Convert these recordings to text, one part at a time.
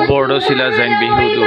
বৰদৈচিলা জেং বিহুটো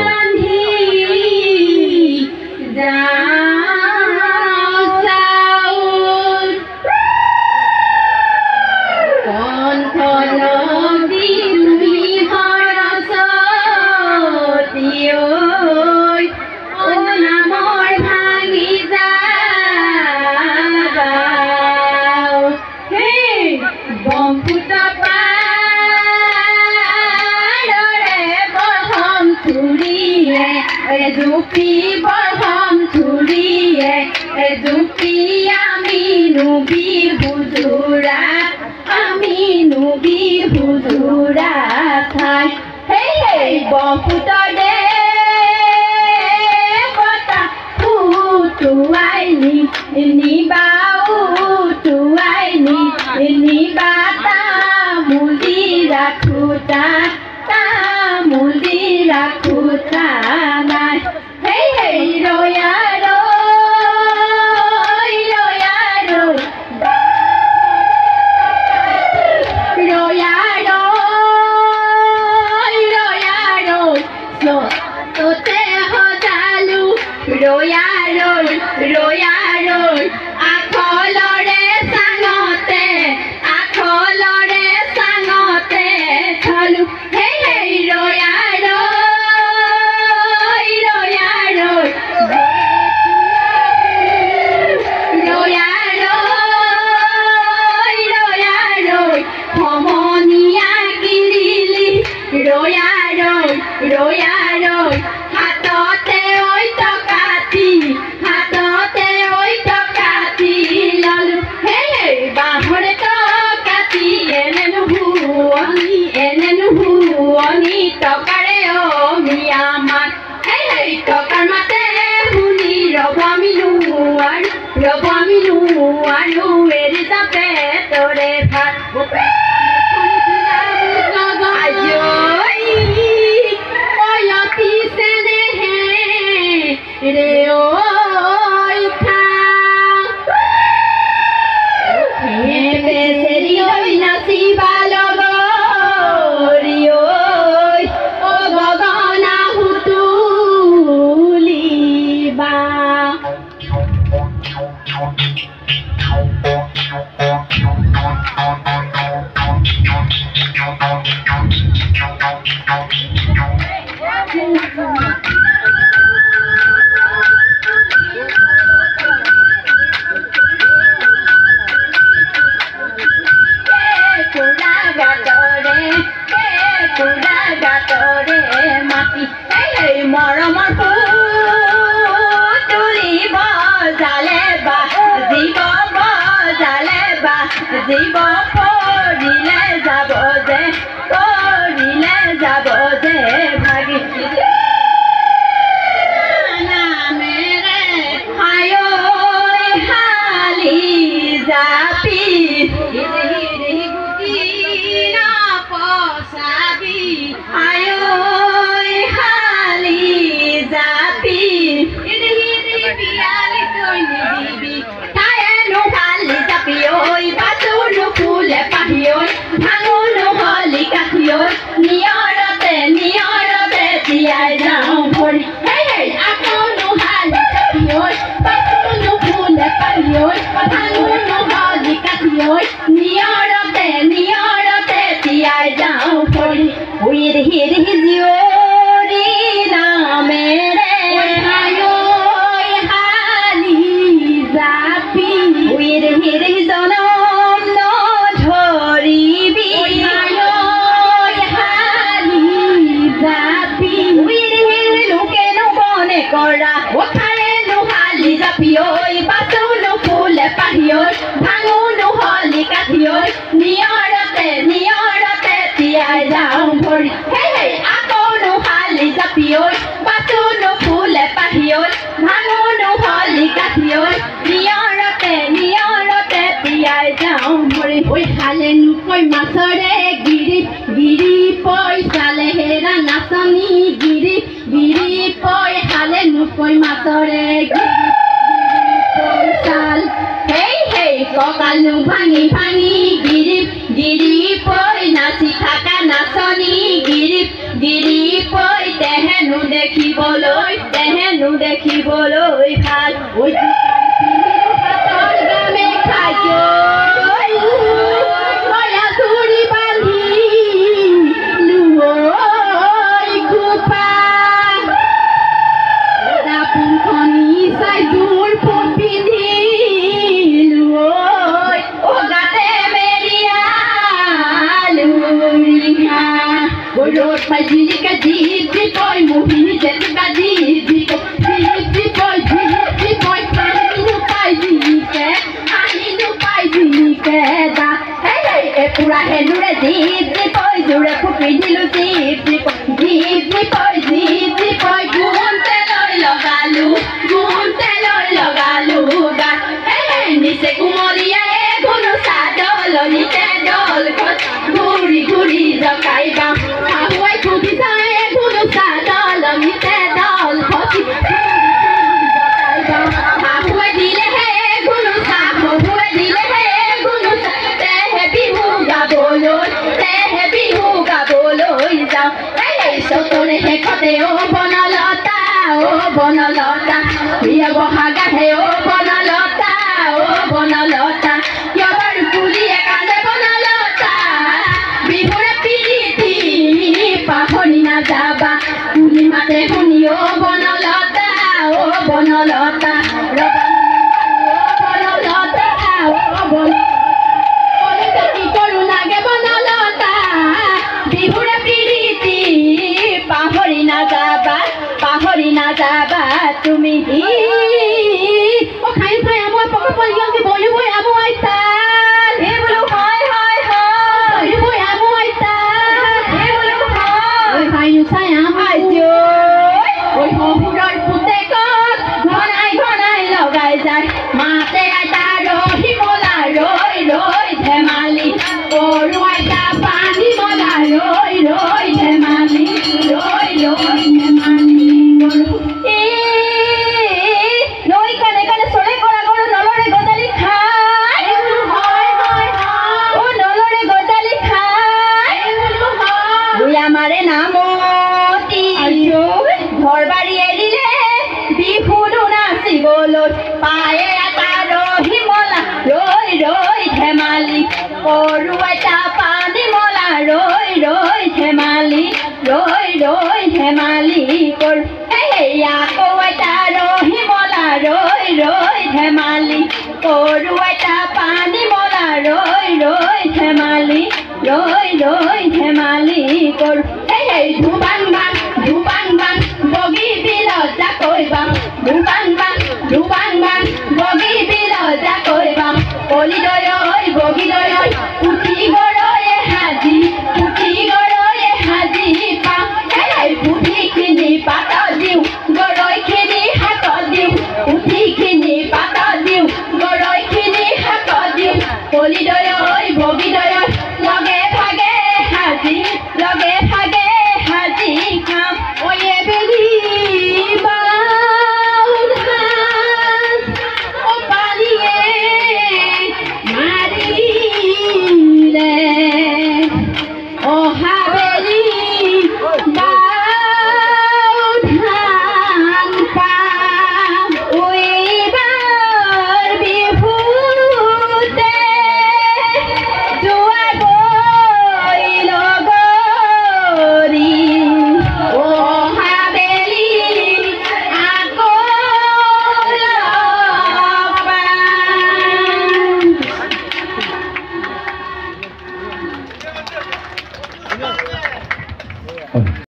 খালে নুকৈ মাছৰে গিৰি গিৰি পই চালে হেৰা নাচনি গিৰি গিৰি পই খালে নুকৈ মাছৰে গিৰি পই চাল হেই হেই কঁকালো ভাঙি ভাঙি গিৰি গিৰি পই নাচি থাকা নাচনি গিৰি গিৰি পই তেহেনো দেখিবলৈ ভাল ঐ হাতৰ গামে খাইছো ময়া চুৰি বান্ধি লুই খোপা দাপুখনি চাই দূৰ ফুট পিন্ধি লুই গাতে মেৰিয়া লুৰিহা ৰ'দ পাই জিলিকা জিজি পই মোহিনী জেতুকা জিজি জিজি পই জিলিকে পুৰা হেনুৰে জিজি পই জোৰে ফুটি দিলো জিজি পই গুণ তেলৈ লগালো গা নিচে কুমলীয়াই কোনো চাদল নিচে দল ঘূৰি ঘূৰি জকাইবা আহুৱাই খুদি যায় কোনো চাদল নিচে দল খচি আহুৱাই দিলেহে কোনো চাহ বহুৱাই দিলেহে কোনো তেহে বিহু গাবলৈ যাওঁ চতৰে শেষতে অ' বনলতা প্ৰিয় বহাগাহে অ' বনলতা কিয় বাৰু পুলিয়ে কান্দে বনলতা বিহুৰে পিৰিতি পাহৰি নাযাবা পুলি মাতে শুনি অ' বনলতা কি কৰো লাগে বনলতা বিহুৰে পিৰিতি পাহৰি নাযাবা তুমি খাই আমই পকা পলিয়কে বলি বই আমই তাল হে বলো হয় বই আমই তাল হে বলো হয় খাই আমই ওই হহুৰৰ পুতেকক ঘনাই লগাই যায় মাতে আইতা ৰহি মলা ৰৈ ধেমালি সৰু আইতা পানী মলা ৰৈ ধেমালি নৈ কানে কানে চলে কৰা গৰু নলৰে গজালি খাই নলৰে গজালি খাই আমাৰে নামতি ঘৰ বাৰী এৰিলে বিহুনো নাচিবলৈ পায়ে এটা ৰহি মলা ৰৈ ধেমালি সৰু আইতা পানী মলা ৰৈ ধেমালি কৰো আকৌ আইতা ৰহি মলা ৰৈ ধেমালি সৰু আইতা পানী মলা ৰৈ ধেমালি কৰো ধুবাং বাং বগী বিলত জাকৈ বাং ধুবাং বাং বগী বিলত জাকৈ বাং কলিদৈ বগীদৈ